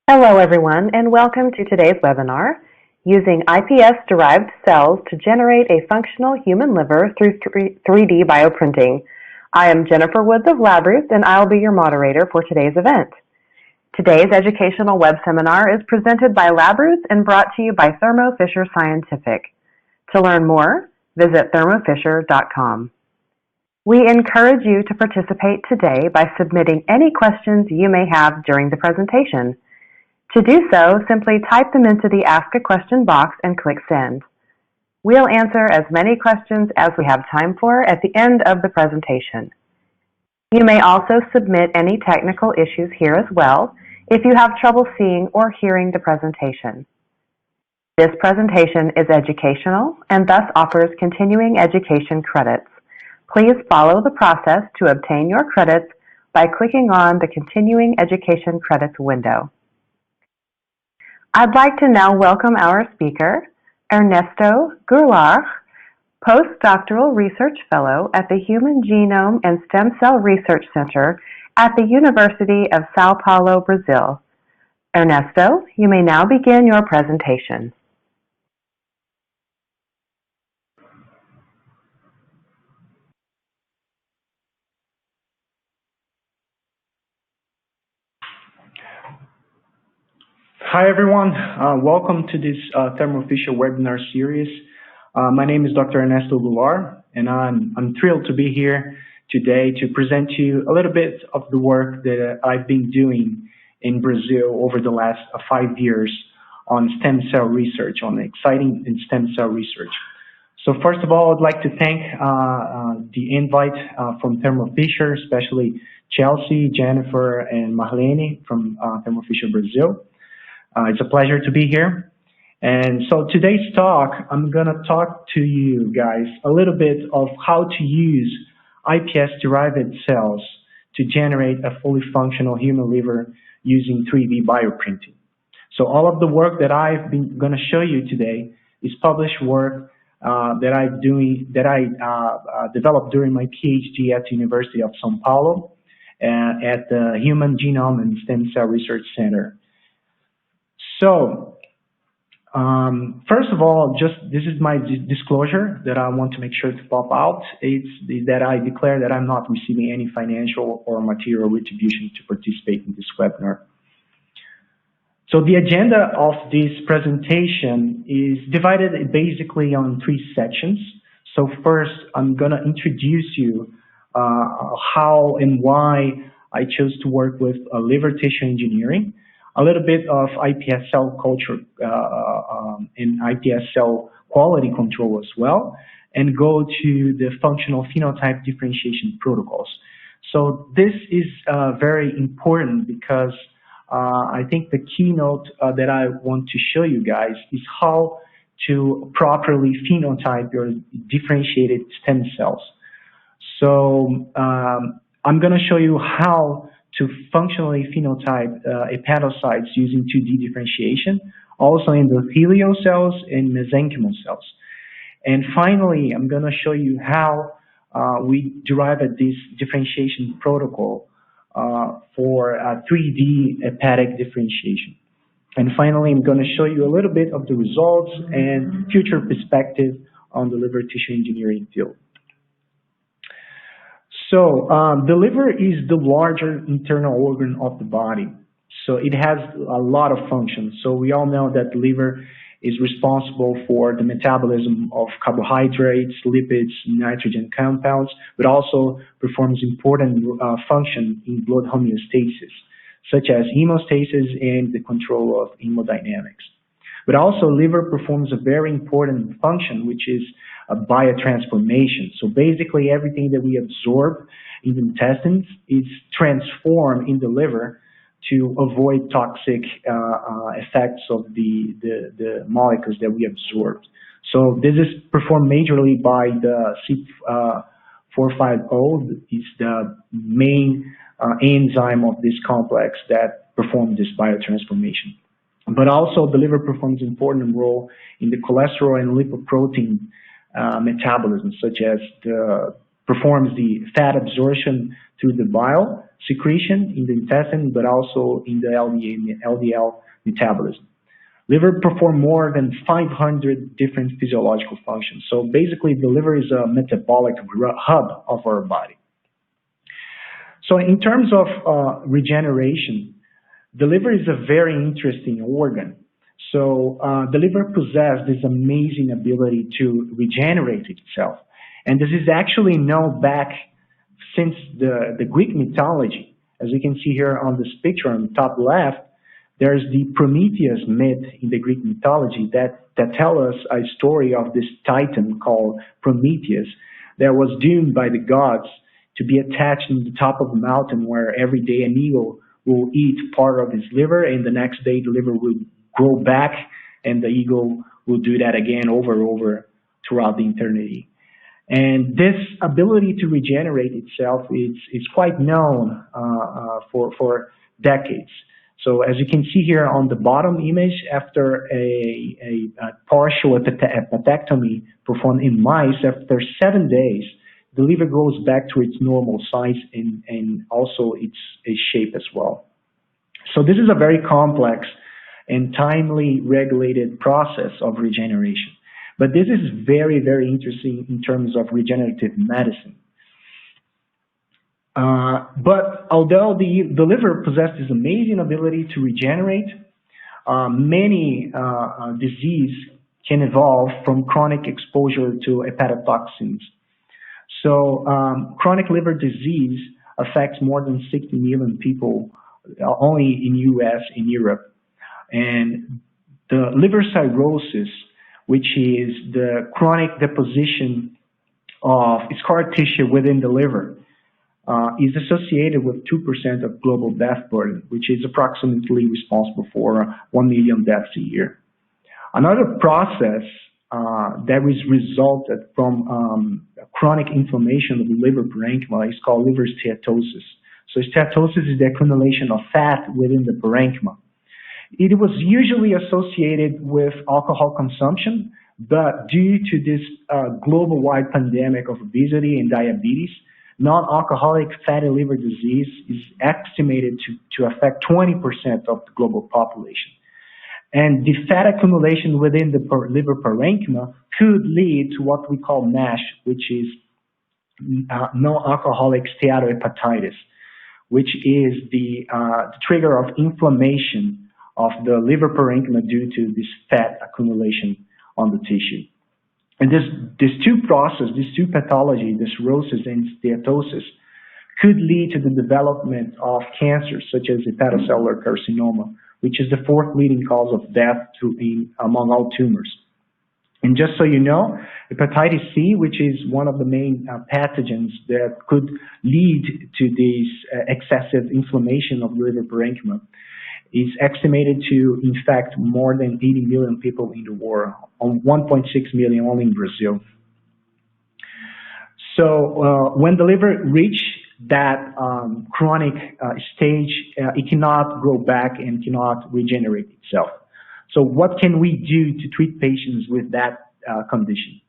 Hello everyone, and welcome to today's webinar, Using iPS-derived cells to generate a functional human liver through 3D bioprinting. I am Jennifer Woods of LabRoots, and I'll be your moderator for today's event. Today's educational web seminar is presented by LabRoots and brought to you by Thermo Fisher Scientific. To learn more, visit thermofisher.com. We encourage you to participate today by submitting any questions you may have during the presentation. To do so, simply type them into the Ask a Question box and click Send. We'll answer as many questions as we have time for at the end of the presentation. You may also submit any technical issues here as well if you have trouble seeing or hearing the presentation. This presentation is educational and thus offers continuing education credits. Please follow the process to obtain your credits by clicking on the Continuing Education Credits window. I'd like to now welcome our speaker, Ernesto Goulart, Post-Doctoral Research Fellow at the Human Genome and Stem Cell Research Center at the University of Sao Paulo, Brazil. Ernesto, you may now begin your presentation. Hi everyone, welcome to this Thermo Fisher webinar series. My name is Dr. Ernesto Goulart, and I'm thrilled to be here today to present to you a little bit of the work that I've been doing in Brazil over the last 5 years on stem cell research, on exciting stem cell research. So first of all, I'd like to thank the invite from Thermo Fisher, especially Chelsea, Jennifer, and Marlene from Thermo Fisher Brazil. It's a pleasure to be here. And so today's talk, I'm going to talk to you guys a little bit of how to use iPS-derived cells to generate a fully functional human liver using 3D bioprinting. So all of the work that I've been going to show you today is published work that I developed during my PhD at the University of Sao Paulo at the Human Genome and Stem Cell Research Center. So, first of all, this is my disclosure that I want to make sure to pop out. It's that I declare that I'm not receiving any financial or material retribution to participate in this webinar. So the agenda of this presentation is divided basically on 3 sections. So first, I'm going to introduce you how and why I chose to work with liver tissue engineering, a little bit of iPS cell culture and iPS cell quality control as well, and go to the functional phenotype differentiation protocols. So this is very important because I think the keynote that I want to show you guys is how to properly phenotype your differentiated stem cells. So I'm going to show you how to functionally phenotype hepatocytes using 2D differentiation, also endothelial cells and mesenchymal cells. And finally, I'm going to show you how we derive this differentiation protocol for 3D hepatic differentiation. And finally, I'm going to show you a little bit of the results and future perspective on the liver tissue engineering field. So the liver is the larger internal organ of the body. So it has a lot of functions. So we all know that the liver is responsible for the metabolism of carbohydrates, lipids, nitrogen compounds, but also performs important function in blood homeostasis, such as hemostasis and the control of hemodynamics. But also liver performs a very important function, which is a biotransformation. So basically everything that we absorb in the intestines is transformed in the liver to avoid toxic effects of the molecules that we absorbed. So this is performed majorly by the C450, is the main enzyme of this complex that performs this biotransformation. But also the liver performs an important role in the cholesterol and lipoprotein metabolism, such as the performs the fat absorption through the bile secretion in the intestine, but also in the LDL metabolism. Liver perform more than 500 different physiological functions. So basically, the liver is a metabolic hub of our body. So in terms of regeneration, the liver is a very interesting organ. So the liver possesses this amazing ability to regenerate itself. And this is actually known back since the Greek mythology. As you can see here on this picture on the top left, there's the Prometheus myth in the Greek mythology that tell us a story of this titan called Prometheus that was doomed by the gods to be attached in the top of a mountain where every day an eagle will eat part of his liver, and the next day the liver will grow back and the eagle will do that again over and over throughout the eternity. And this ability to regenerate itself is quite known for decades. So as you can see here on the bottom image, after a partial hepatectomy performed in mice, after 7 days, the liver goes back to its normal size and also its shape as well. So this is a very complex and timely regulated process of regeneration. But this is very, very interesting in terms of regenerative medicine. But although the liver possesses this amazing ability to regenerate, many diseases can evolve from chronic exposure to hepatotoxins. So chronic liver disease affects more than 60 million people only in US and Europe. And the liver cirrhosis, which is the chronic deposition of scar tissue within the liver, is associated with 2% of global death burden, which is approximately responsible for 1 million deaths a year. Another process that is resulted from chronic inflammation of the liver parenchyma is called liver steatosis. So steatosis is the accumulation of fat within the parenchyma. It was usually associated with alcohol consumption, but due to this global-wide pandemic of obesity and diabetes, non-alcoholic fatty liver disease is estimated to affect 20% of the global population. And the fat accumulation within the liver parenchyma could lead to what we call NASH, which is non-alcoholic steatohepatitis, which is the trigger of inflammation of the liver parenchyma due to this fat accumulation on the tissue. And these two processes, these two pathologies, the cirrhosis and steatosis, could lead to the development of cancers such as hepatocellular carcinoma, which is the fourth leading cause of death among all tumors. And just so you know, hepatitis C, which is one of the main pathogens that could lead to this excessive inflammation of the liver parenchyma, is estimated to infect more than 80 million people in the world, on 1.6 million only in Brazil. So when the liver reaches that chronic stage, it cannot grow back and cannot regenerate itself. So what can we do to treat patients with that condition?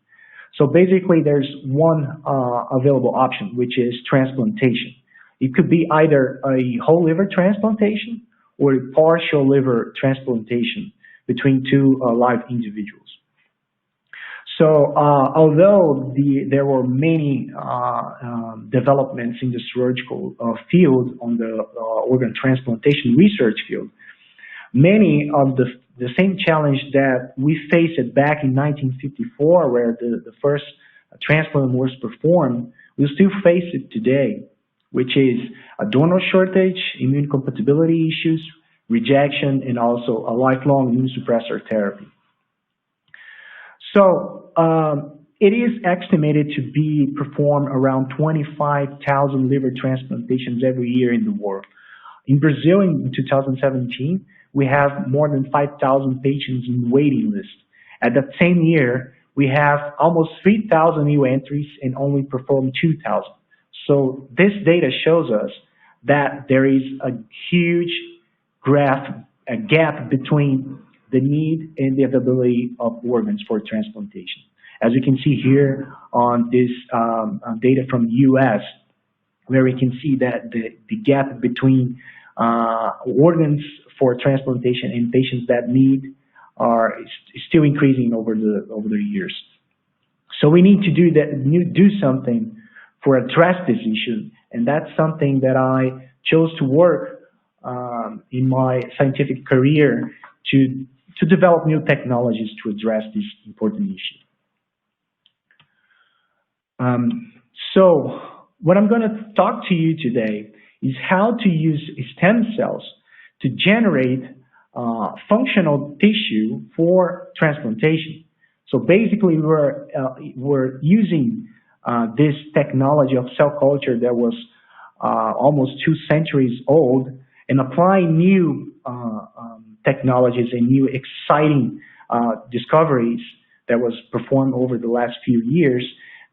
So basically there's one available option, which is transplantation. It could be either a whole liver transplantation or a partial liver transplantation between two live individuals. So although there were many developments in the surgical field on the organ transplantation research field, many of the same challenge that we faced back in 1954, where the first transplant was performed, we still face it today, which is a donor shortage, immune compatibility issues, rejection, and also a lifelong immunosuppressor therapy. So it is estimated to be performed around 25,000 liver transplantations every year in the world. In Brazil, in 2017, we have more than 5,000 patients in waiting list. At that same year, we have almost 3,000 new entries and only performed 2,000. So this data shows us that there is a huge gap between the need and the availability of organs for transplantation. As you can see here on this data from the US, where we can see that the gap between organs for transplantation and patients that need is still increasing over the years. So we need to do something for address this issue, and that's something that I chose to work in my scientific career to develop new technologies to address this important issue. So what I'm going to talk to you today is how to use stem cells to generate functional tissue for transplantation. So basically, we're using this technology of cell culture that was almost 2 centuries old and applying new technologies and new exciting discoveries that was performed over the last few years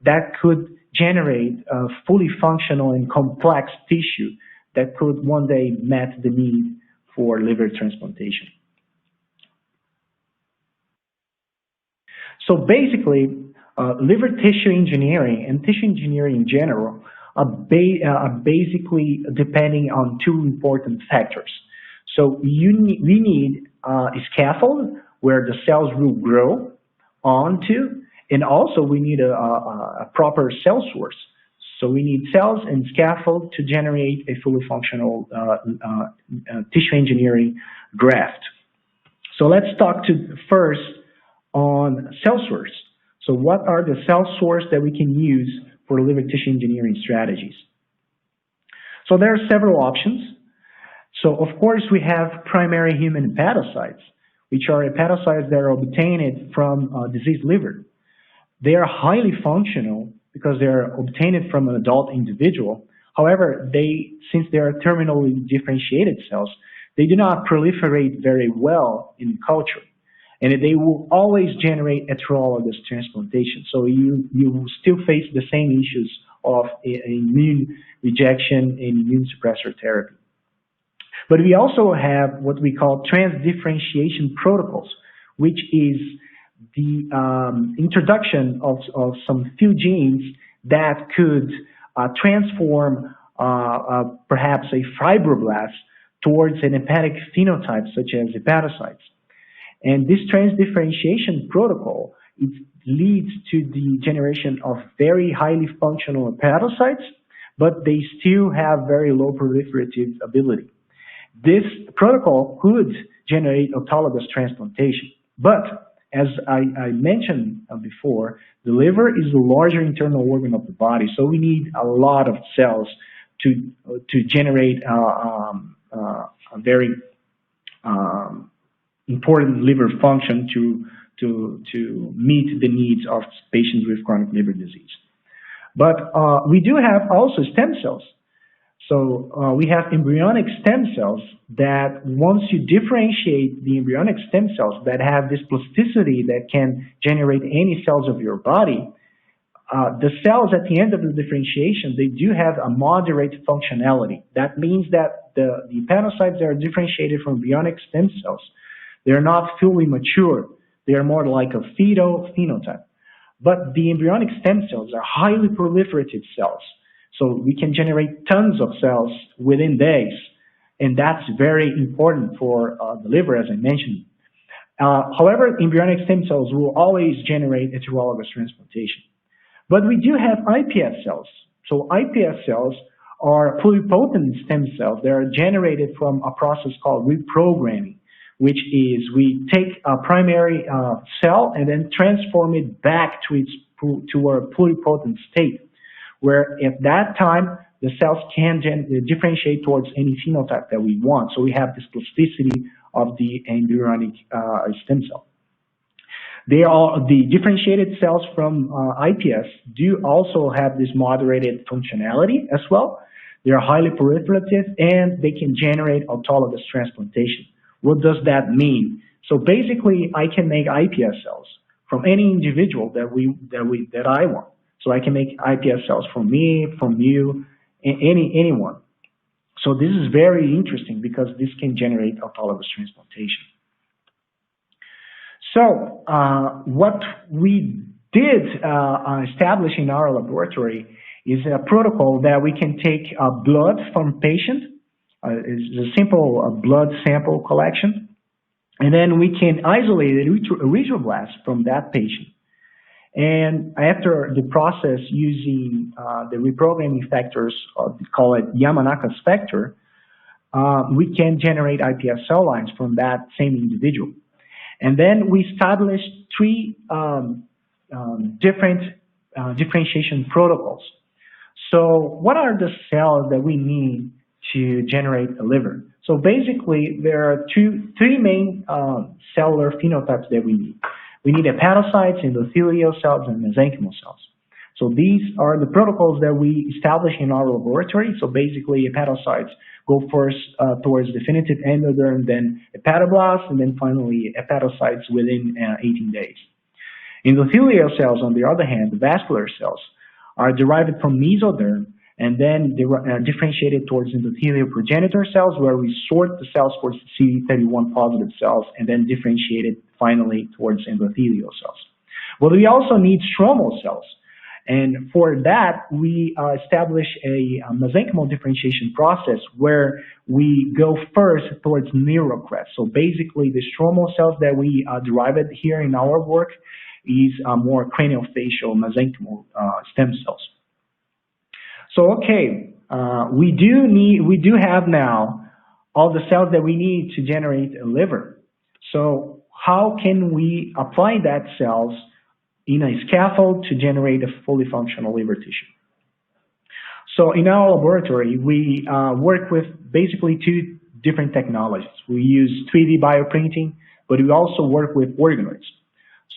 that could generate a fully functional and complex tissue that could one day meet the need for liver transplantation. So basically, liver tissue engineering and tissue engineering in general are basically depending on 2 important factors. So we need a scaffold where the cells will grow onto, and also we need a proper cell source. So we need cells and scaffold to generate a fully functional tissue engineering graft. So let's talk first on cell source. So what are the cell source that we can use for liver tissue engineering strategies? So there are several options. So of course we have primary human hepatocytes, which are hepatocytes that are obtained from diseased liver. They are highly functional because they are obtained from an adult individual. However, since they are terminally differentiated cells, they do not proliferate very well in culture, and they will always generate heterologous transplantation. So you will still face the same issues of immune rejection and immune suppressor therapy. But we also have what we call transdifferentiation protocols, which is the introduction of some few genes that could transform perhaps a fibroblast towards an hepatic phenotype, such as hepatocytes. And this transdifferentiation protocol, it leads to the generation of very highly functional hepatocytes, but they still have very low proliferative ability. This protocol could generate autologous transplantation, but as I mentioned before, the liver is the larger internal organ of the body, so we need a lot of cells to generate a very important liver function to meet the needs of patients with chronic liver disease. But we do have also stem cells. So we have embryonic stem cells that once you differentiate the embryonic stem cells that have this plasticity that can generate any cells of your body, the cells at the end of the differentiation, they do have a moderate functionality. That means that the hepatocytes that are differentiated from embryonic stem cells, they're not fully mature. They are more like a fetal phenotype. But the embryonic stem cells are highly proliferative cells. So we can generate tons of cells within days. And that's very important for the liver, as I mentioned. However, embryonic stem cells will always generate heterologous transplantation. But we do have iPS cells. So iPS cells are pluripotent stem cells that are generated from a process called reprogramming, which is we take a primary cell and then transform it back to a pluripotent state, where at that time the cells can differentiate towards any phenotype that we want. So we have this plasticity of the embryonic stem cell. The differentiated cells from iPS do also have this moderated functionality as well. They are highly proliferative and they can generate autologous transplantation. What does that mean? So basically, I can make iPS cells from any individual that I want. So I can make iPS cells from me, from you, anyone. So this is very interesting because this can generate autologous transplantation. So what we did establish in our laboratory is a protocol that we can take blood from patient. It's a simple blood sample collection. And then we can isolate erythroblast from that patient. And after the process using the reprogramming factors, call it Yamanaka's factor, we can generate iPS cell lines from that same individual. And then we established three different differentiation protocols. So what are the cells that we need to generate a liver? So basically, there are three main cellular phenotypes that we need. We need hepatocytes, endothelial cells, and mesenchymal cells. So these are the protocols that we establish in our laboratory. So basically, hepatocytes go first towards definitive endoderm, then hepatoblast, and then finally hepatocytes within 18 days. Endothelial cells, on the other hand, the vascular cells, are derived from mesoderm, and then they are differentiated towards endothelial progenitor cells, where we sort the cells for CD31 positive cells, and then differentiated finally towards endothelial cells. Well, we also need stromal cells. And for that, we establish a mesenchymal differentiation process where we go first towards neurocrest. So basically, the stromal cells that we derived here in our work is more craniofacial mesenchymal stem cells. So okay, we do have now all the cells that we need to generate a liver. So how can we apply that cells in a scaffold to generate a fully functional liver tissue? So in our laboratory, we work with basically two different technologies. We use 3D bioprinting, but we also work with organoids.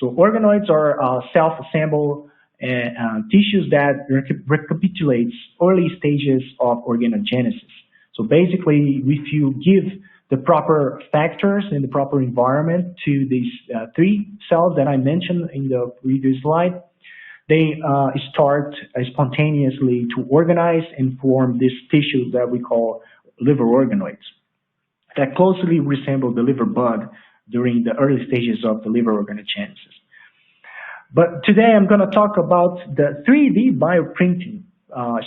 So organoids are self-assembled tissues that recapitulates early stages of organogenesis. So basically, if you give the proper factors and the proper environment to these three cells that I mentioned in the previous slide, they start spontaneously to organize and form this tissue that we call liver organoids that closely resemble the liver bud during the early stages of the liver organogenesis. But today I'm going to talk about the 3D bioprinting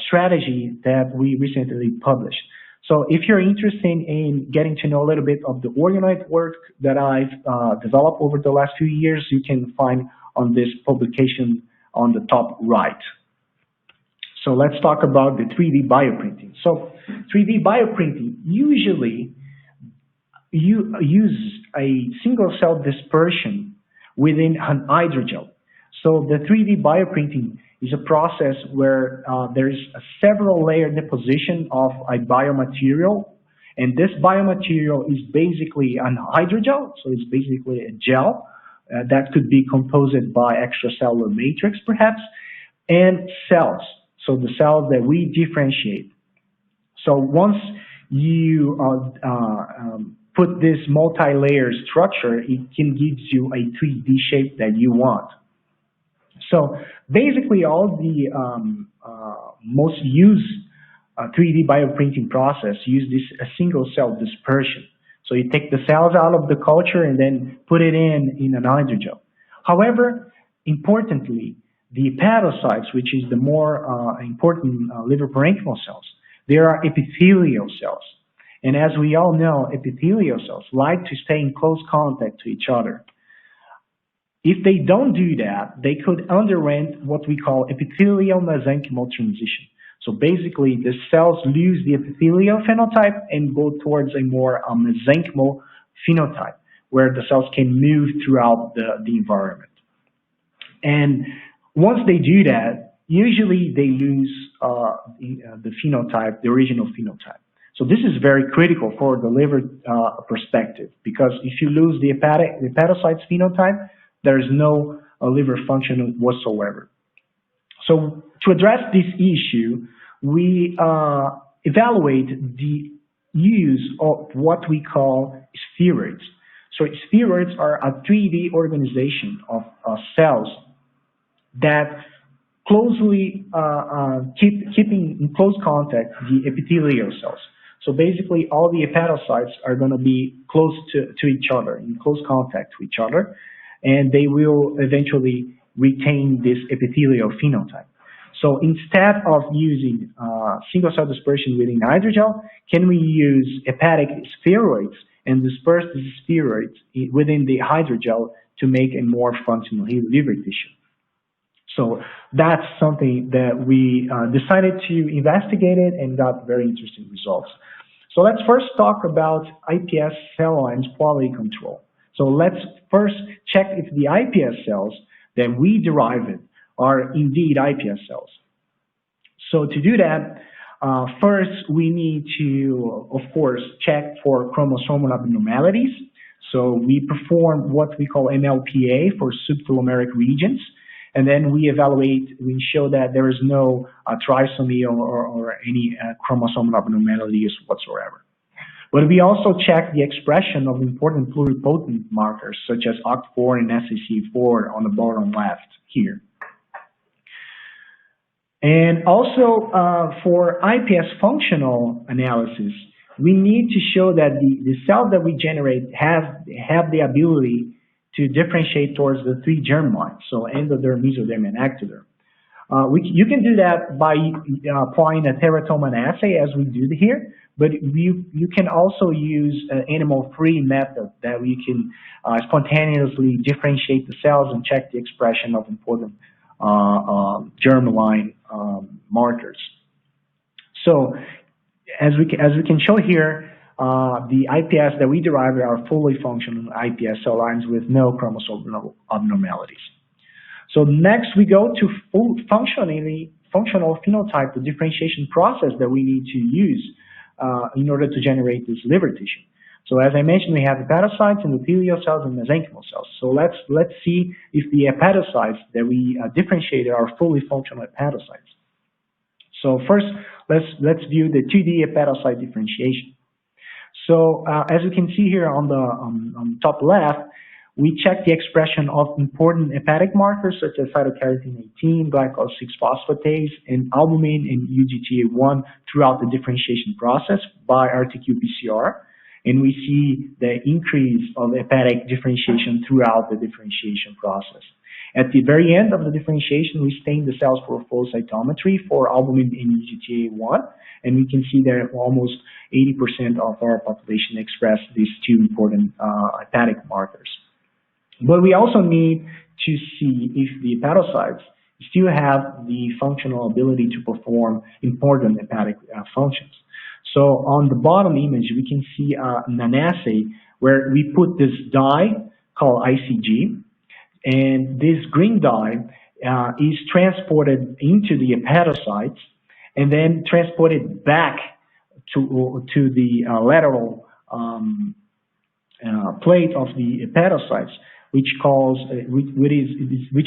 strategy that we recently published. So if you're interested in getting to know a little bit of the organoid work that I've developed over the last few years, you can find on this publication on the top right. So let's talk about the 3D bioprinting. So 3D bioprinting usually you use a single cell dispersion within an hydrogel. So the 3D bioprinting is a process where there's a several layer deposition of a biomaterial, and this biomaterial is basically an hydrogel, so it's basically a gel that could be composed by extracellular matrix perhaps, and cells, so the cells that we differentiate. So once you put this multi-layer structure, it can give you a 3D shape that you want. So basically, all the most used 3D bioprinting process use this a single cell dispersion. So you take the cells out of the culture and then put it in an hydrogel. However, importantly, the hepatocytes, which is the more important liver parenchymal cells, there are epithelial cells. And as we all know, epithelial cells like to stay in close contact to each other. If they don't do that, they could underwent what we call epithelial mesenchymal transition. So basically, the cells lose the epithelial phenotype and go towards a more mesenchymal phenotype, where the cells can move throughout the environment. And once they do that, usually they lose the phenotype, the original phenotype. So this is very critical for the liver perspective, because if you lose the hepatocytes phenotype, there is no liver function whatsoever. So to address this issue, we evaluate the use of what we call spheroids. So spheroids are a 3D organization of cells that closely keeping in close contact the epithelial cells. So basically, all the hepatocytes are going to be close to each other, in close contact to each other, and they will eventually retain this epithelial phenotype. So instead of using single-cell dispersion within hydrogel, can we use hepatic spheroids and disperse the spheroids within the hydrogel to make a more functional liver tissue? So that's something that we decided to investigate it and got very interesting results. So let's first talk about iPS cell lines quality control. So let's first check if the iPS cells that we derived are indeed iPS cells. So to do that, first we need to, of course, check for chromosomal abnormalities. So we perform what we call MLPA for subtelomeric regions, and then we evaluate, we show that there is no trisomy or any chromosomal abnormalities whatsoever. But we also check the expression of important pluripotent markers such as OCT4 and SAC4 on the bottom left here. And also for iPS functional analysis, we need to show that the cells that we generate have the ability to differentiate towards the three germ lines, so endoderm, mesoderm, and ectoderm. You can do that by applying a teratoma assay, as we do here, but you can also use an animal-free method that we can spontaneously differentiate the cells and check the expression of important germline markers. So as we can show here, the iPS that we derive are fully functional iPS cell lines with no chromosomal abnormalities. So next we go to functional phenotype, the differentiation process that we need to use in order to generate this liver tissue. So as I mentioned, we have hepatocytes, endothelial cells, and mesenchymal cells. So let's see if the hepatocytes that we differentiated are fully functional hepatocytes. So first, let's view the 2D hepatocyte differentiation. So as you can see here on the top left, we check the expression of important hepatic markers such as cytokeratin 18, glycol 6-phosphatase, and albumin and UGT1 throughout the differentiation process by RT-qPCR. And we see the increase of hepatic differentiation throughout the differentiation process. At the very end of the differentiation, we stain the cells for flow cytometry for albumin and UGT1, and we can see that almost 80% of our population express these two important hepatic markers. But we also need to see if the hepatocytes still have the functional ability to perform important hepatic functions. So on the bottom image, we can see an assay where we put this dye called ICG, and this green dye is transported into the hepatocytes and then transported back to the lateral plate of the hepatocytes, which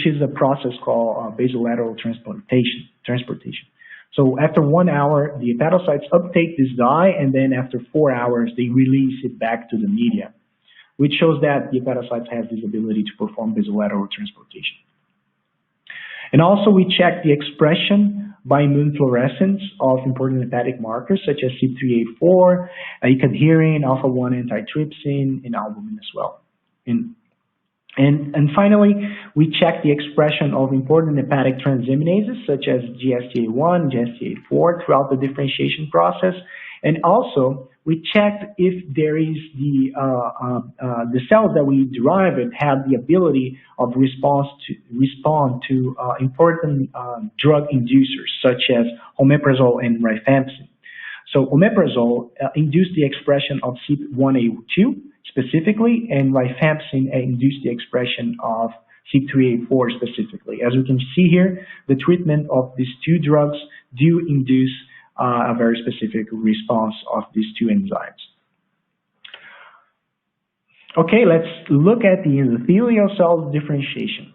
is a process called basolateral transportation. So after 1 hour, the hepatocytes uptake this dye, and then after 4 hours, they release it back to the media, which shows that the hepatocytes have this ability to perform basolateral transportation. And also we check the expression by immune fluorescence of important hepatic markers such as CYP3A4, icadherin, alpha-1 antitrypsin, and albumin as well. And finally, we check the expression of important hepatic transaminases such as GSTA1, GSTA4 throughout the differentiation process. And also, we checked if there is the cells that we derived have the ability of respond to important drug inducers such as omeprazole and rifampicin. So omeprazole induced the expression of CYP1A2 specifically, and rifampicin induced the expression of CYP3A4 specifically. As we can see here, the treatment of these two drugs do induce a very specific response of these two enzymes. Okay, let's look at the endothelial cell differentiation.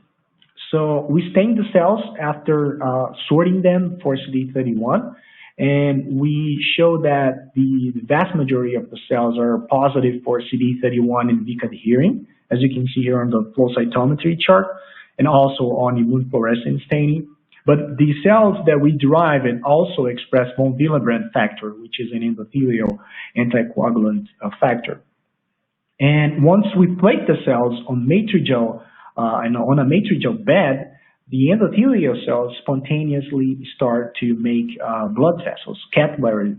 So we stain the cells after sorting them for CD31, and we show that the vast majority of the cells are positive for CD31 and icadherin, as you can see here on the flow cytometry chart, and also on immune fluorescence staining. But the cells that we derive and also express von Willebrand factor, which is an endothelial anticoagulant factor. And once we plate the cells on Matrigel, on a Matrigel bed, the endothelial cells spontaneously start to make blood vessels, capillary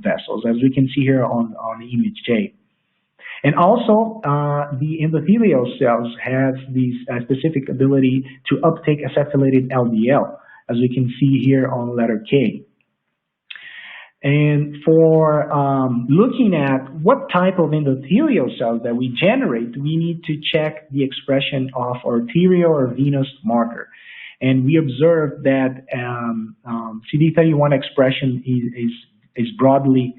vessels, as we can see here on the image J. And also, the endothelial cells have this specific ability to uptake acetylated LDL, as we can see here on letter K. And for looking at what type of endothelial cells that we generate, we need to check the expression of arterial or venous marker. And we observed that CD31 expression is broadly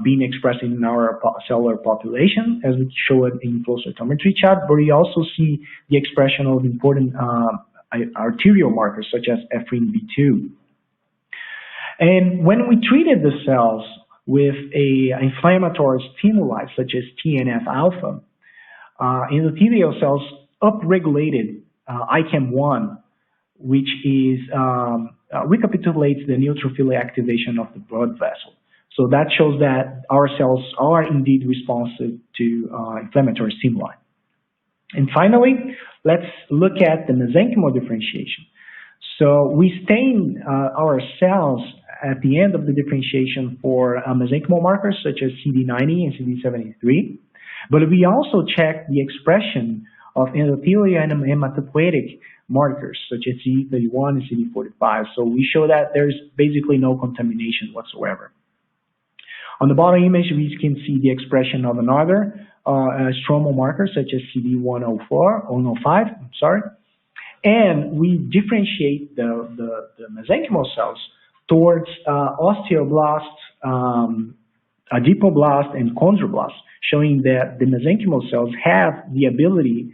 being expressed in our cellular population, as we showed in flow cytometry chart, but we also see the expression of important arterial markers such as ephrin-B2. And when we treated the cells with an inflammatory stimuli such as TNF-alpha, endothelial cells upregulated ICAM1, which is recapitulates the neutrophilic activation of the blood vessel. So that shows that our cells are indeed responsive to inflammatory stimuli. And finally, let's look at the mesenchymal differentiation. So we stain our cells at the end of the differentiation for mesenchymal markers such as CD90 and CD73, but we also check the expression of endothelial and hematopoietic markers such as CD31 and CD45. So we show that there's basically no contamination whatsoever. On the bottom image, we can see the expression of another stromal marker such as CD105, and we differentiate the mesenchymal cells towards osteoblasts, adipoblast, and chondroblast, showing that the mesenchymal cells have the ability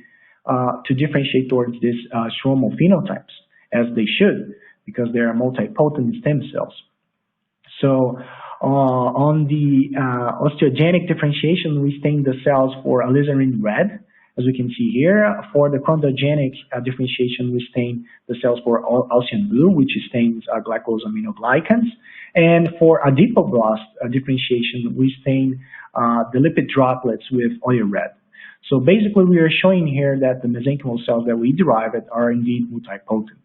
to differentiate towards these stromal phenotypes, as they should, because they are multipotent stem cells. So on the osteogenic differentiation, we stain the cells for alizarin red, as we can see here. For the chondrogenic differentiation, we stain the cells for Gaussian blue, which stains glycosaminoglycans. And for adipoblast differentiation, we stain the lipid droplets with oil red. So basically, we are showing here that the mesenchymal cells that we derive are indeed multipotent.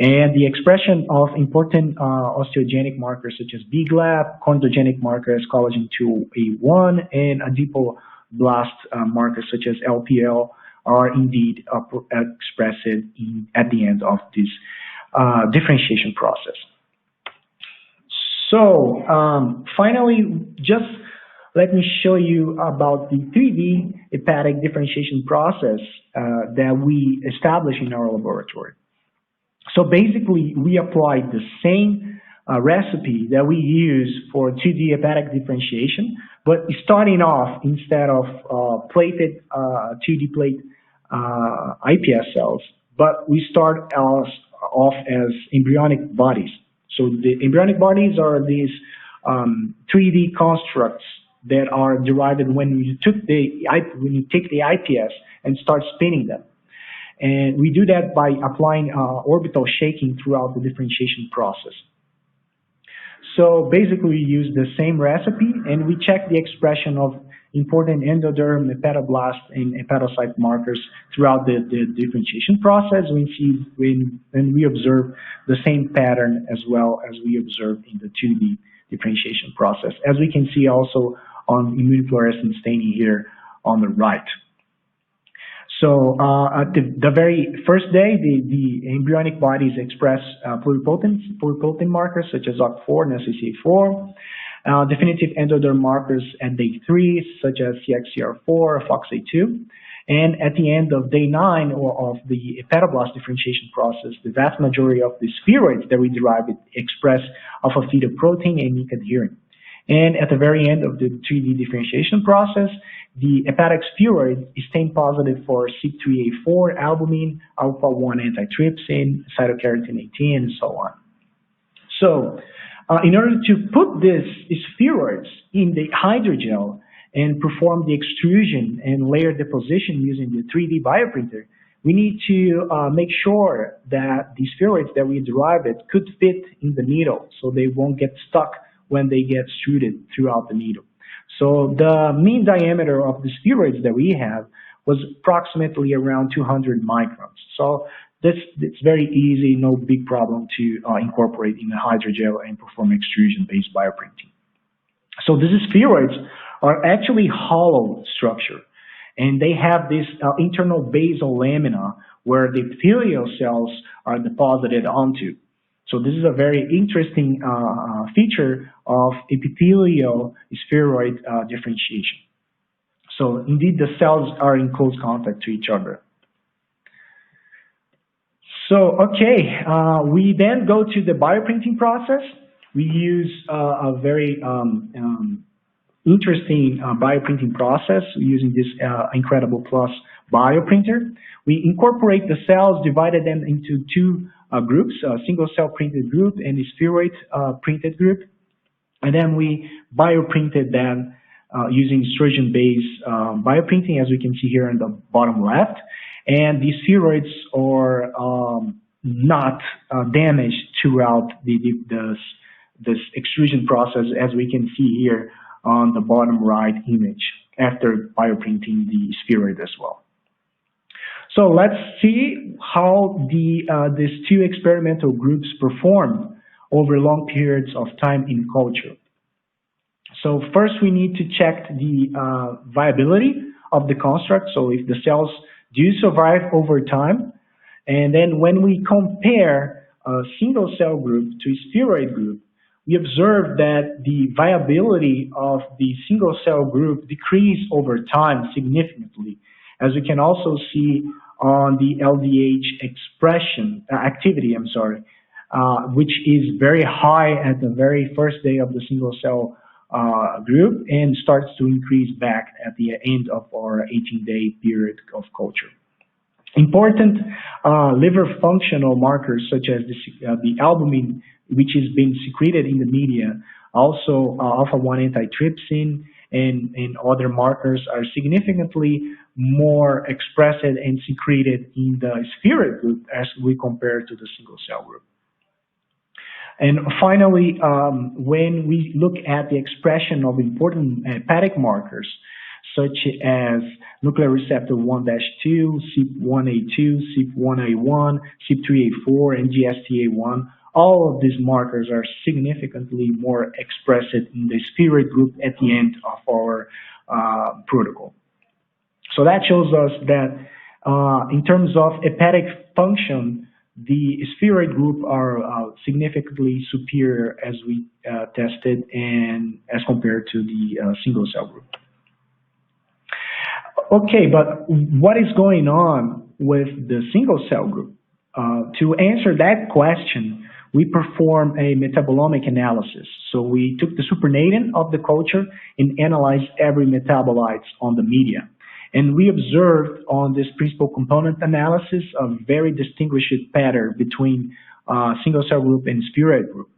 And the expression of important osteogenic markers such as BGLAP, chondrogenic markers collagen 2A1, and adipoblast markers such as LPL are indeed expressed at the end of this differentiation process. So finally, just let me show you about the 3D hepatic differentiation process that we established in our laboratory. So basically, we applied the same recipe that we use for 2D hepatic differentiation, but starting off, instead of plated 2D plate iPS cells, but we start off as embryonic bodies. So the embryonic bodies are these 3D constructs that are derived when you take the iPS and start spinning them. And we do that by applying orbital shaking throughout the differentiation process. So basically, we use the same recipe, and we check the expression of important endoderm, hepatoblast, and hepatocyte markers throughout the differentiation process. And we observe the same pattern as well as we observed in the 2D differentiation process, as we can see also on immunofluorescent staining here on the right. So at the very first day, the embryonic bodies express pluripotent markers such as OCT4 and SCCA4, definitive endoderm markers at day 3 such as CXCR4, FOXA2, and at the end of day 9 of the hepatoblast differentiation process, the vast majority of the spheroids that we derive express alpha-fetoprotein and nickel adherent. And at the very end of the 3D differentiation process, the hepatic spheroid is stained positive for CYP3A4, albumin, alpha-1 antitrypsin, cytokeratin 18, and so on. So, in order to put these spheroids in the hydrogel and perform the extrusion and layer deposition using the 3D bioprinter, we need to make sure that the spheroids that we derive could fit in the needle so they won't get stuck when they get extruded throughout the needle. So the mean diameter of the spheroids that we have was approximately around 200 microns. So it's very easy, no big problem to incorporate in a hydrogel and perform extrusion-based bioprinting. So these spheroids are actually hollow structure, and they have this internal basal lamina where the epithelial cells are deposited onto. So this is a very interesting feature of epithelial spheroid differentiation. So indeed, the cells are in close contact to each other. So, okay, we then go to the bioprinting process. We use a very interesting bioprinting process using this Incredible Plus bioprinter. We incorporate the cells, divided them into two groups, a single cell printed group and a spheroid printed group. And then we bioprinted them using extrusion-based bioprinting, as we can see here in the bottom left. And these spheroids are not damaged throughout this extrusion process, as we can see here on the bottom right image, after bioprinting the spheroid as well. So let's see how these two experimental groups performed over long periods of time in culture. So first we need to check the viability of the construct, so if the cells do survive over time. And then when we compare a single cell group to a spheroid group, we observe that the viability of the single cell group decreased over time significantly, as we can also see on the LDH expression activity, which is very high at the very first day of the single cell group and starts to increase back at the end of our 18-day period of culture. Important liver functional markers such as the albumin, which is being secreted in the media, also alpha-1 antitrypsin and other markers are significantly more expressed and secreted in the spheroid group as we compare to the single cell group. And finally, when we look at the expression of important hepatic markers, such as nuclear receptor 1-2, CYP1A2, CYP1A1, CYP3A4, and GSTA1, all of these markers are significantly more expressed in the spheroid group at the end of our protocol. So that shows us that in terms of hepatic function, the spheroid group are significantly superior as we tested and as compared to the single cell group. Okay, but what is going on with the single cell group? To answer that question, we performed a metabolomic analysis. So we took the supernatant of the culture and analyzed every metabolite on the media. And we observed on this principal component analysis a very distinguished pattern between single cell group and spheroid group.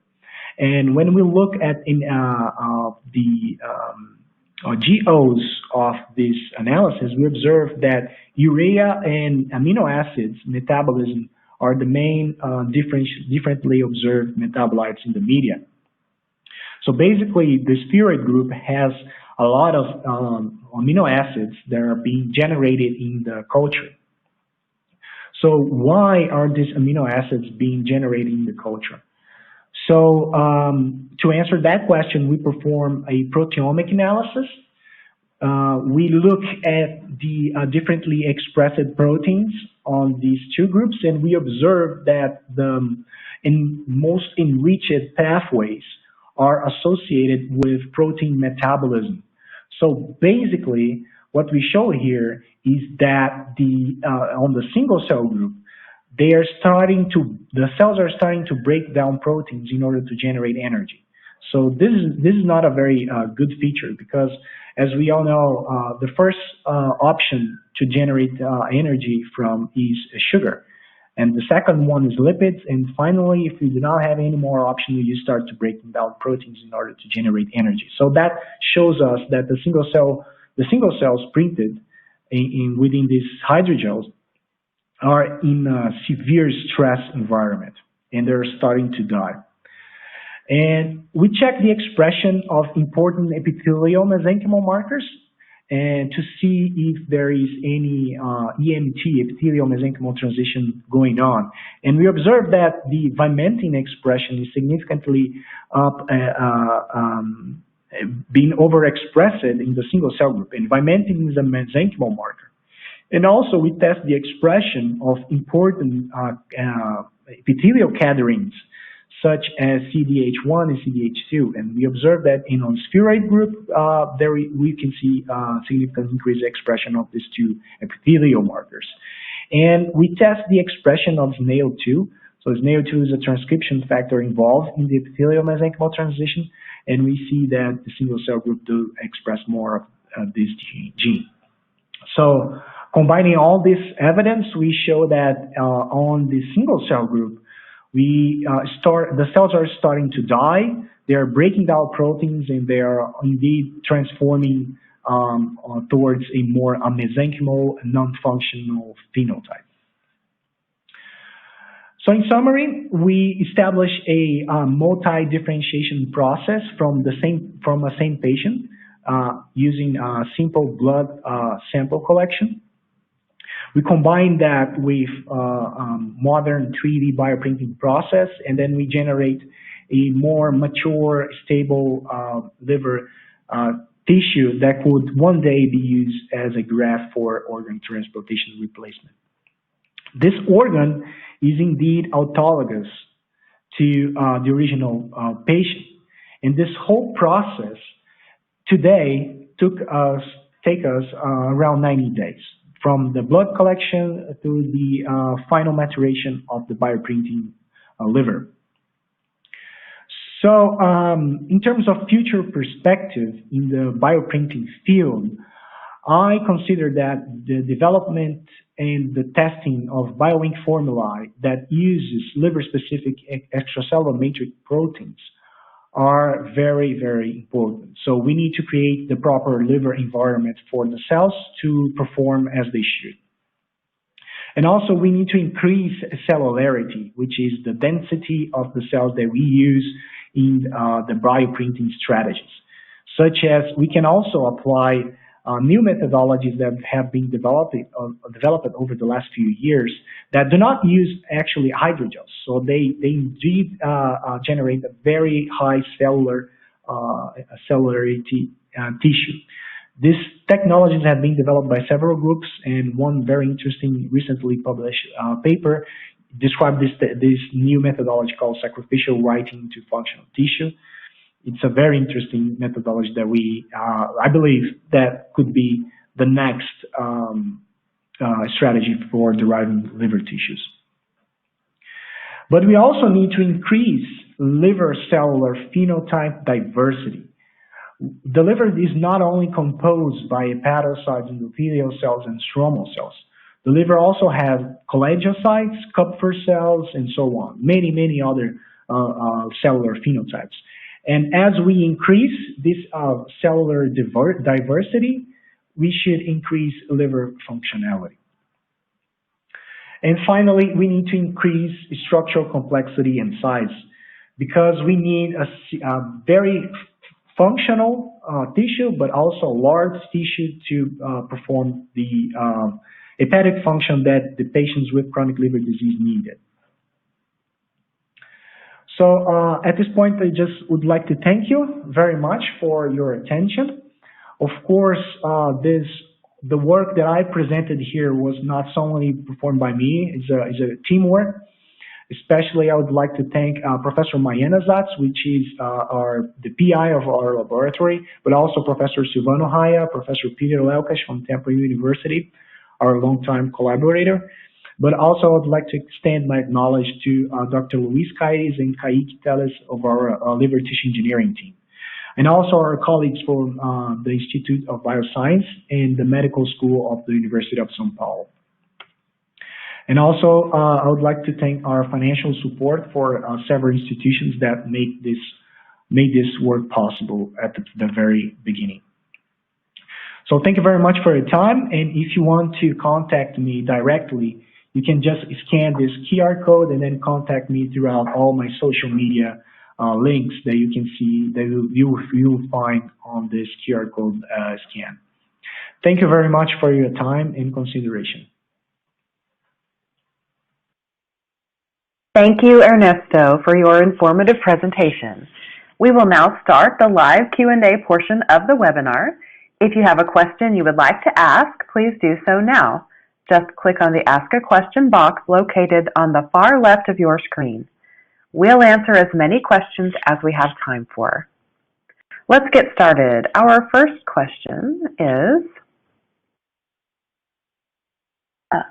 And when we look at the GOs of this analysis, we observe that urea and amino acids metabolism are the main differently observed metabolites in the media. So basically, the spheroid group has a lot of amino acids that are being generated in the culture. So why are these amino acids being generated in the culture? So to answer that question, we perform a proteomic analysis. We look at the differently expressed proteins on these two groups, and we observe that the most enriched pathways are associated with protein metabolism. So basically, what we show here is that on the single cell group, the cells are starting to break down proteins in order to generate energy. So this is not a very good feature, because as we all know, the first option to generate energy from is sugar. And the second one is lipids. And finally, if you do not have any more options, you start to break down proteins in order to generate energy. So that shows us that the single cells printed within these hydrogels are in a severe stress environment, and they're starting to die. And we check the expression of important epithelial mesenchymal markers, and to see if there is any EMT, epithelial mesenchymal transition, going on. And we observed that the vimentin expression is significantly being overexpressed in the single cell group. And vimentin is a mesenchymal marker. And also we test the expression of important epithelial cadherins, such as CDH1 and CDH2. And we observed that in on spheroid group, we can see significant increased expression of these two epithelial markers. And we test the expression of SNAIL2. So SNAIL2 is a transcription factor involved in the epithelial mesenchymal transition, and we see that the single cell group do express more of this gene. So combining all this evidence, we show that on the single cell group, the cells are starting to die. They are breaking down proteins, and they are indeed transforming towards a more mesenchymal, non-functional phenotype. So in summary, we establish a multi-differentiation process from a same patient using simple blood sample collection. We combine that with modern 3D bioprinting process, and then we generate a more mature, stable liver tissue that could one day be used as a graft for organ transplantation replacement. This organ is indeed autologous to the original patient. And this whole process today take us around 90 days, from the blood collection to the final maturation of the bioprinting liver. So in terms of future perspective in the bioprinting field, I consider that the development and the testing of bioink formulae that uses liver-specific extracellular matrix proteins are very, very important. So we need to create the proper liver environment for the cells to perform as they should. And also we need to increase cellularity, which is the density of the cells that we use in the bioprinting strategies, such as we can also apply new methodologies that have been developed over the last few years that do not use actually hydrogels. So they indeed generate a very high cellularity tissue. These technologies have been developed by several groups, and one very interesting recently published paper described this new methodology called sacrificial writing to functional tissue. It's a very interesting methodology that I believe that could be the next strategy for deriving liver tissues. But we also need to increase liver cellular phenotype diversity. The liver is not only composed by hepatocytes, endothelial cells, and stromal cells. The liver also has cholangiocytes, Kupffer cells, and so on, many other cellular phenotypes. And as we increase this cellular diversity, we should increase liver functionality. And finally, we need to increase structural complexity and size, because we need a very functional tissue, but also large tissue to perform the hepatic function that the patients with chronic liver disease needed. So at this point, I just would like to thank you very much for your attention. Of course, the work that I presented here was not solely performed by me. It's a teamwork. Especially, I would like to thank Professor Mayana Zatz, which is the PI of our laboratory, but also Professor Silvano Haya, Professor Peter Lelkas from Temple University, our longtime collaborator. But also, I would like to extend my knowledge to Dr. Luis Caires and Kaique Teles of our liver tissue engineering team. And also our colleagues from the Institute of Bioscience and the Medical School of the University of Sao Paulo. And also, I would like to thank our financial support for several institutions that made this work possible at the very beginning. So thank you very much for your time. And if you want to contact me directly, you can just scan this QR code and then contact me throughout all my social media links that you can see, that you'll find on this QR code scan. Thank you very much for your time and consideration. Thank you, Ernesto, for your informative presentation. We will now start the live Q&A portion of the webinar. If you have a question you would like to ask, please do so now. Just click on the Ask a Question box located on the far left of your screen. We'll answer as many questions as we have time for. Let's get started. Our first question is,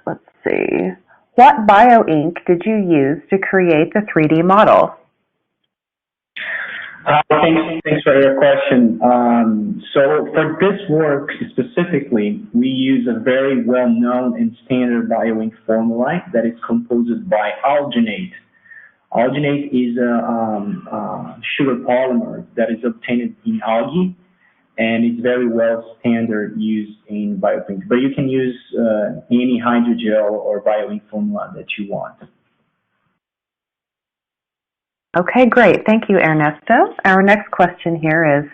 let's see, what bioink did you use to create the 3D model? Thanks for your question. So for this work specifically, we use a very well-known and standard bioink formula that is composed by alginate. Alginate is a sugar polymer that is obtained in algae, and it's very well standard used in bioprinting. But you can use any hydrogel or bioink formula that you want. Okay, great. Thank you, Ernesto. Our next question here is,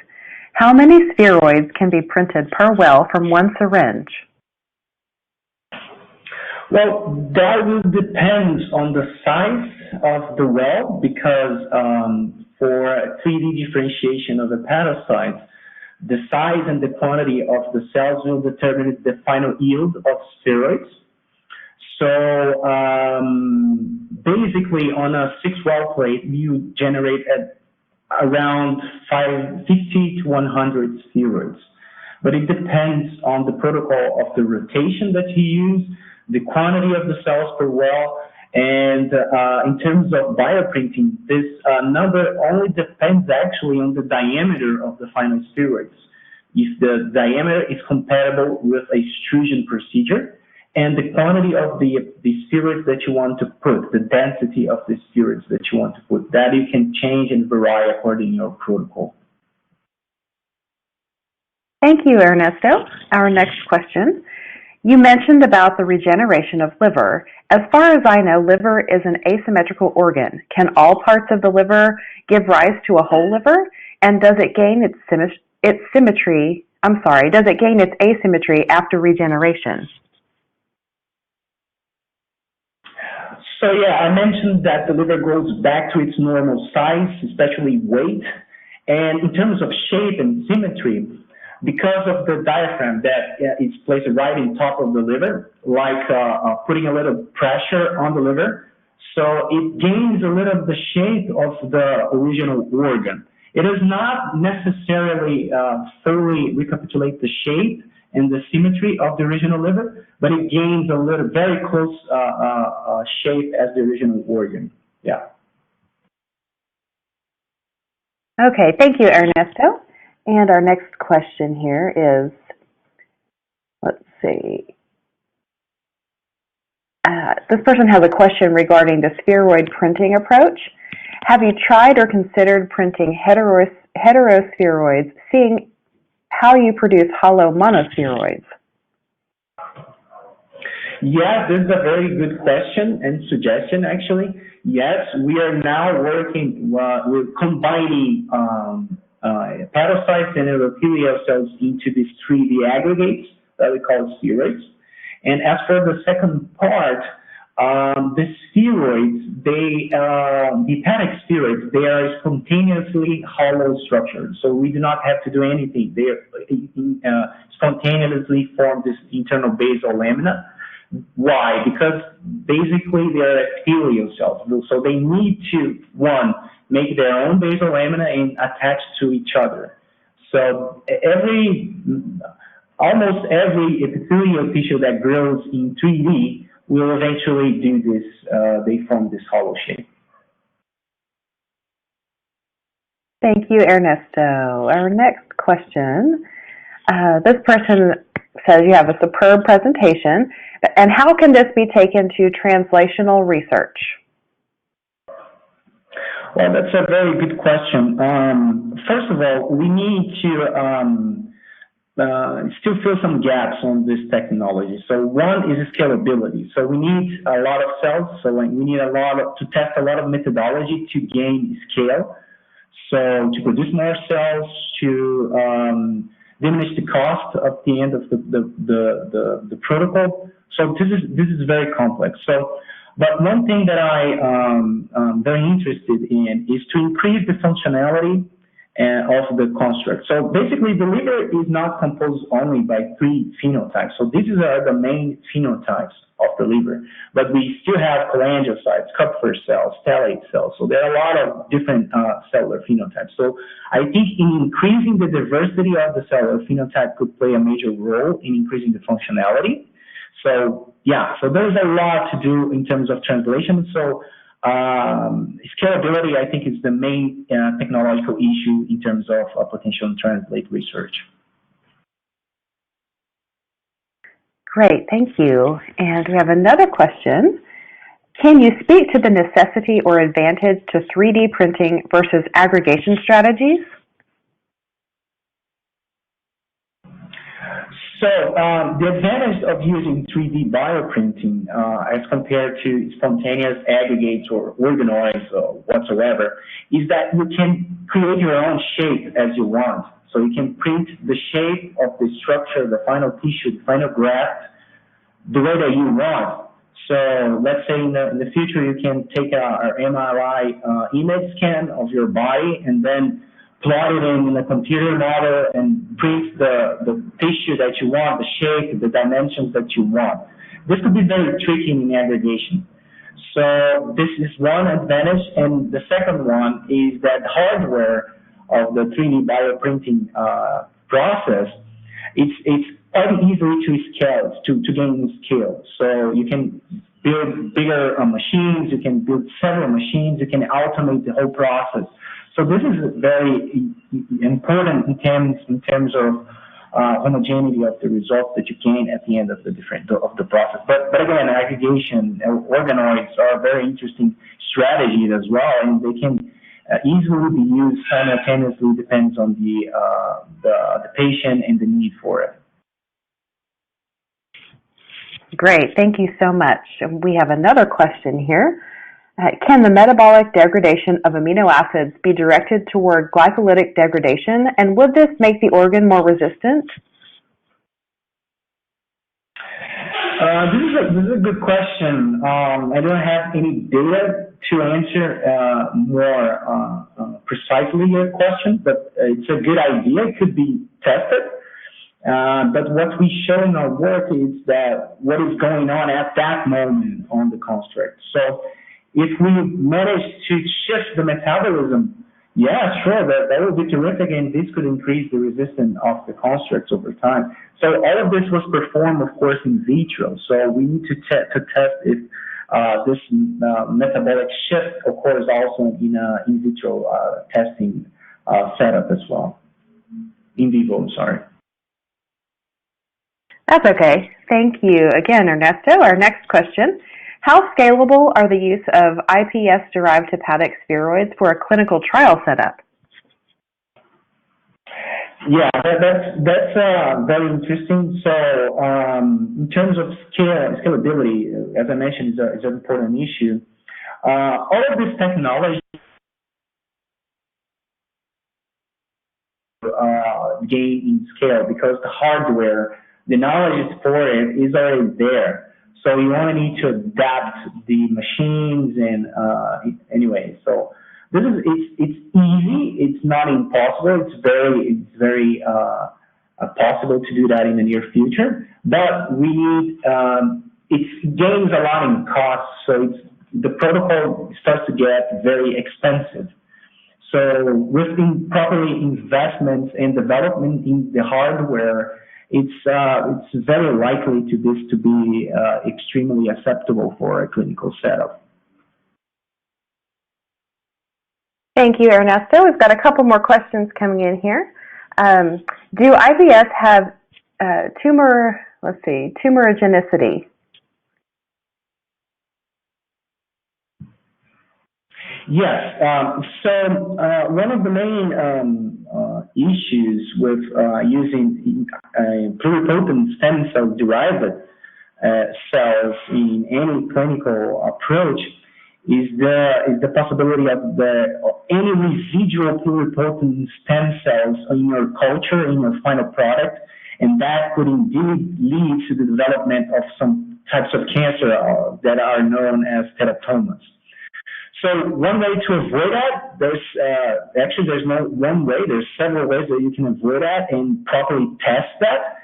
how many spheroids can be printed per well from one syringe? Well, that will depend on the size of the well, because for 3D differentiation of the hepatocytes, the size and the quantity of the cells will determine the final yield of spheroids. So basically, on a 6-well plate, you generate around 50 to 100 spheroids. But it depends on the protocol of the rotation that you use, the quantity of the cells per well, and in terms of bioprinting, this number only depends actually on the diameter of the final spheroids. If the diameter is compatible with a extrusion procedure, and the quantity of the spheroids that you want to put, the density of the spheroids that you want to put, that you can change and vary according to your protocol. Thank you, Ernesto. Our next question. You mentioned about the regeneration of liver. As far as I know, liver is an asymmetrical organ. Can all parts of the liver give rise to a whole liver? And does it gain its asymmetry after regeneration? So yeah, I mentioned that the liver goes back to its normal size, especially weight. And in terms of shape and symmetry, because of the diaphragm that is placed right on top of the liver, like putting a little pressure on the liver, so it gains a little of the shape of the original organ. It does not necessarily thoroughly recapitulate the shape and the symmetry of the original liver, but it gains a little, very close shape as the original organ. Yeah. Okay, thank you, Ernesto. And our next question here is, let's see. This person has a question regarding the spheroid printing approach. Have you tried or considered printing heterospheroids, seeing how you produce hollow monospheroids? Yes, this is a very good question and suggestion, actually. Yes, we are now working with combining hepatocytes and endothelial cells into these 3D aggregates that we call spheroids. And as for the second part, the spheroids, the hepatic spheroids, they are spontaneously hollow structures. So we do not have to do anything. They spontaneously form this internal basal lamina. Why? Because basically they are epithelial cells. So they need to, one, make their own basal lamina and attach to each other. So almost every epithelial tissue that grows in 3D will eventually do this, they form this hollow shape. Thank you, Ernesto. Our next question, this person says you have a superb presentation, and how can this be taken to translational research? Well, that's a very good question. First of all, we need to still fill some gaps on this technology. So one is scalability. So we need a lot of cells. So we need to test a lot of methodology to gain scale. So to produce more cells, to diminish the cost at the end of the protocol. So this is very complex. So, but one thing that I'm very interested in is to increase the functionality of the construct. So basically, the liver is not composed only by 3 phenotypes. So these are the main phenotypes of the liver. But we still have cholangiocytes, Kupffer cells, stellate cells. So there are a lot of different cellular phenotypes. So I think in increasing the diversity of the cellular phenotype could play a major role in increasing the functionality. So yeah, so there's a lot to do in terms of translation. So scalability, I think, is the main technological issue in terms of potential translate research. Great, thank you. And we have another question. Can you speak to the necessity or advantage to 3D printing versus aggregation strategies? So the advantage of using 3D bioprinting as compared to spontaneous aggregates or organoids or whatsoever is that you can create your own shape as you want. So you can print the shape of the structure, the final tissue, the final graft, the way that you want. So let's say in the future you can take an MRI image scan of your body and then plot it in a computer model and print the tissue that you want, the shape, the dimensions that you want. This could be very tricky in aggregation. So this is one advantage, and the second one is that hardware of the 3D bioprinting process, it's quite easily to scale, to gain scale. So you can build bigger machines, you can build several machines, you can automate the whole process. So this is very important in terms of homogeneity of the results that you gain at the end of the process. But again, aggregation organoids are a very interesting strategy as well, and they can easily be used simultaneously. Depends on the patient and the need for it. Great, thank you so much. We have another question here. Can the metabolic degradation of amino acids be directed toward glycolytic degradation, and would this make the organ more resistant? This is a good question. I don't have any data to answer more precisely your question, but it's a good idea. It could be tested. But what we show in our work is that what is going on at that moment on the construct. So if we manage to shift the metabolism, yeah, sure, that would be terrific, and this could increase the resistance of the constructs over time. So all of this was performed, of course, in vitro. So we need to test if this metabolic shift occurs also in a in vitro testing setup as well. In vivo, sorry. That's okay. Thank you again, Ernesto. Our next question. How scalable are the use of iPS-derived hepatic spheroids for a clinical trial setup? Yeah, that's very interesting. So in terms of scalability, as I mentioned, is an important issue. All of this technology gain in scale because the hardware, the knowledge for it is already there. So you only need to adapt the machines and anyway. So this is it's easy. It's not impossible. It's very possible to do that in the near future. But we need it gains a lot in cost. So the protocol starts to get very expensive. So with properly investments and development in the hardware, it's very likely to be extremely acceptable for a clinical setup. Thank you, Ernesto. We've got a couple more questions coming in here. Do IPS have tumorigenicity? Yes. So one of the main issues with using pluripotent stem cell-derived cells in any clinical approach is the possibility of any residual pluripotent stem cells in your culture, in your final product, and that could indeed lead to the development of some types of cancer that are known as teratomas. So one way to avoid that, there's no one way, there's several ways that you can avoid that and properly test that.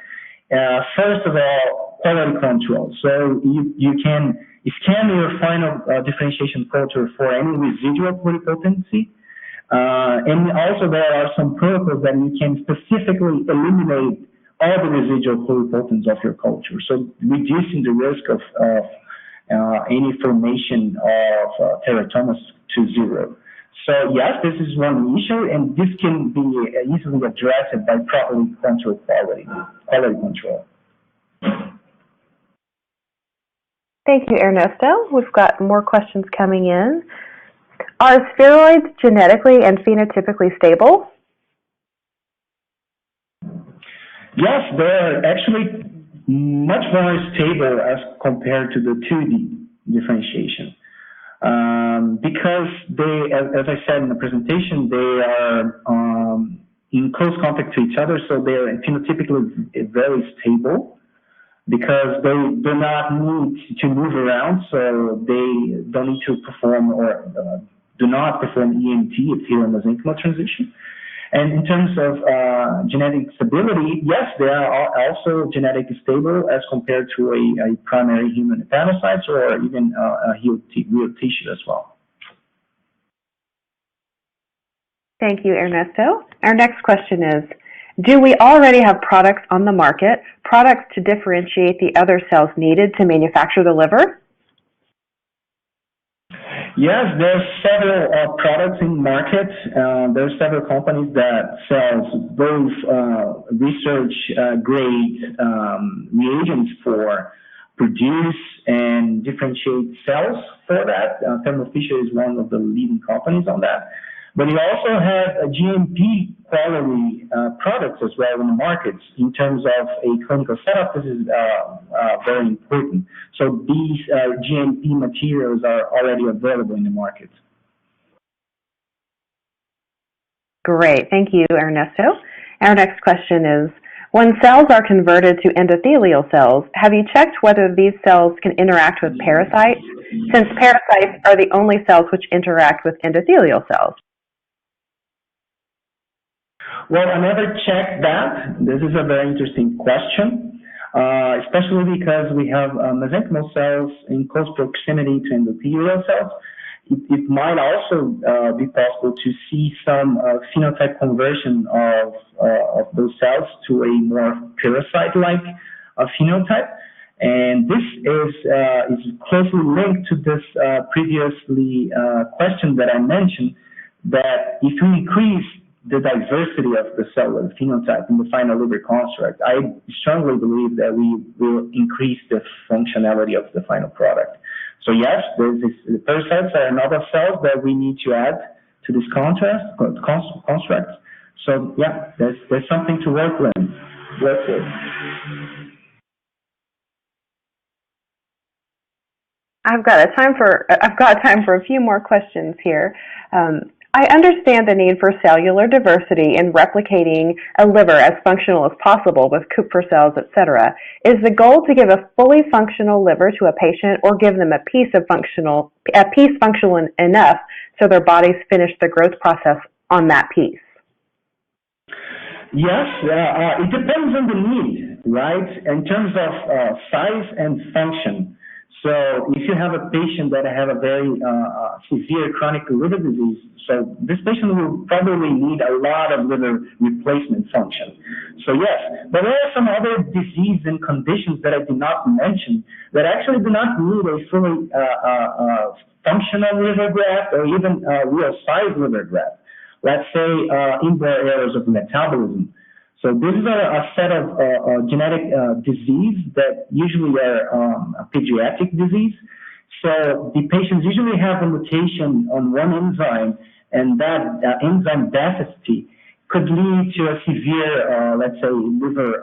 First of all, quality control. So you can scan your final differentiation culture for any residual pluripotency. And also there are some protocols that you can specifically eliminate all the residual pluripotence of your culture. So reducing the risk of any formation of teratomas to zero. So yes, this is one issue, and this can be easily addressed by properly controlled quality control. Thank you, Ernesto. We've got more questions coming in. Are spheroids genetically and phenotypically stable? Yes, they're actually much more stable as compared to the 2D differentiation. Because they, as I said in the presentation, they are in close contact to each other, so they are phenotypically very stable because they do not need to move around, so they don't need to perform or do not perform EMT, epithelial-mesenchymal transition. And in terms of genetic stability, yes, they are also genetically stable as compared to a primary human hepatocytes or even real tissue as well. Thank you, Ernesto. Our next question is, do we already have products on the market, products to differentiate the other cells needed to manufacture the liver? Yes, there are several products in the market. There are several companies that sell both research grade reagents for produce and differentiate cells for that. Thermo Fisher is one of the leading companies on that. But you also have GMP quality products as well in the markets. In terms of a clinical setup, this is very important. So these GMP materials are already available in the market. Great, thank you, Ernesto. Our next question is, when cells are converted to endothelial cells, have you checked whether these cells can interact with parasites, since parasites are the only cells which interact with endothelial cells? Well, I never checked that. This is a very interesting question, especially because we have mesenchymal cells in close proximity to endothelial cells. It might also be possible to see some phenotype conversion of those cells to a more parasite-like phenotype. And this is closely linked to this previously question that I mentioned, that if you increase the diversity of the cellular phenotype in the final liver construct, I strongly believe that we will increase the functionality of the final product. So yes, the parasites are another cells that we need to add to this construct. So yeah, there's something to work with. I've got time for a few more questions here. I understand the need for cellular diversity in replicating a liver as functional as possible with Kupffer cells, etc. Is the goal to give a fully functional liver to a patient, or give them a piece functional enough so their bodies finish the growth process on that piece? Yes, it depends on the need, right? In terms of size and function. So if you have a patient that have a very severe chronic liver disease, so this patient will probably need a lot of liver replacement function. So yes, but there are some other diseases and conditions that I did not mention that actually do not need a fully functional liver graft or even real size liver graft. Let's say inborn errors of metabolism. So this is a set of genetic disease that usually are a pediatric disease. So the patients usually have a mutation on one enzyme, and that enzyme deficiency could lead to a severe, let's say, liver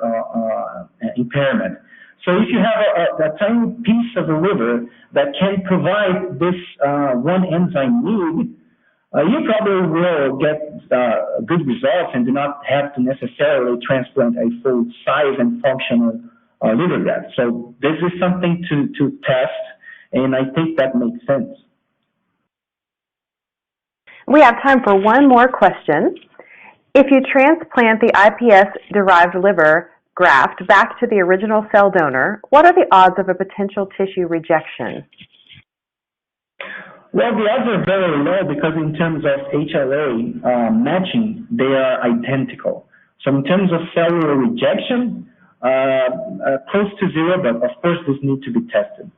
impairment. So if you have a tiny piece of a liver that can provide this one enzyme need, you probably will get good results and do not have to necessarily transplant a full size and functional liver graft. So this is something to test, and I think that makes sense. We have time for one more question. If you transplant the iPS-derived liver graft back to the original cell donor, what are the odds of a potential tissue rejection? Well, the odds are very low because in terms of HLA matching, they are identical. So in terms of cellular rejection, close to zero, but of course this needs to be tested.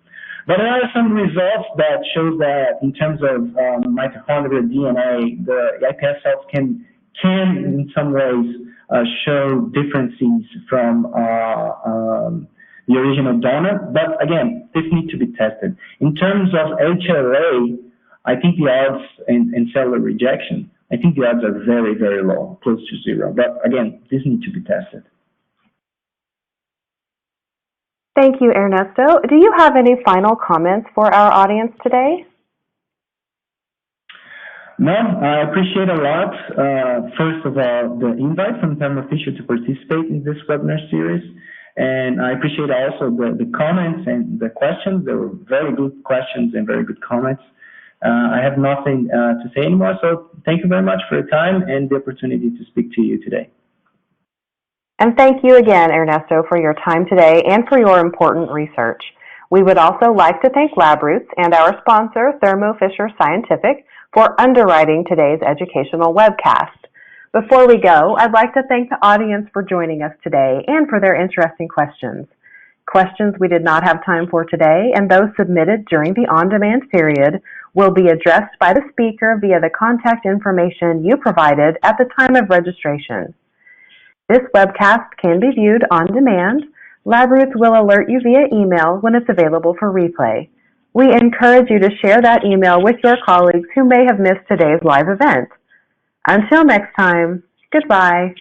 But there are some results that show that in terms of mitochondrial DNA, the iPS cells can in some ways show differences from the original donor. But again, this needs to be tested. In terms of HLA, I think the odds in cellular rejection, I think the odds are very, very low, close to zero. But again, this needs to be tested. Thank you, Ernesto. Do you have any final comments for our audience today? No, I appreciate a lot, first of all, the invite from Thermo Fisher to participate in this webinar series. And I appreciate also the comments and the questions. They were very good questions and very good comments. I have nothing to say anymore, so thank you very much for your time and the opportunity to speak to you today. And thank you again, Ernesto, for your time today and for your important research. We would also like to thank LabRoots and our sponsor, Thermo Fisher Scientific, for underwriting today's educational webcast. Before we go, I'd like to thank the audience for joining us today and for their interesting questions. Questions we did not have time for today and those submitted during the on-demand period will be addressed by the speaker via the contact information you provided at the time of registration. This webcast can be viewed on demand. LabRoots will alert you via email when it's available for replay. We encourage you to share that email with your colleagues who may have missed today's live event. Until next time, goodbye.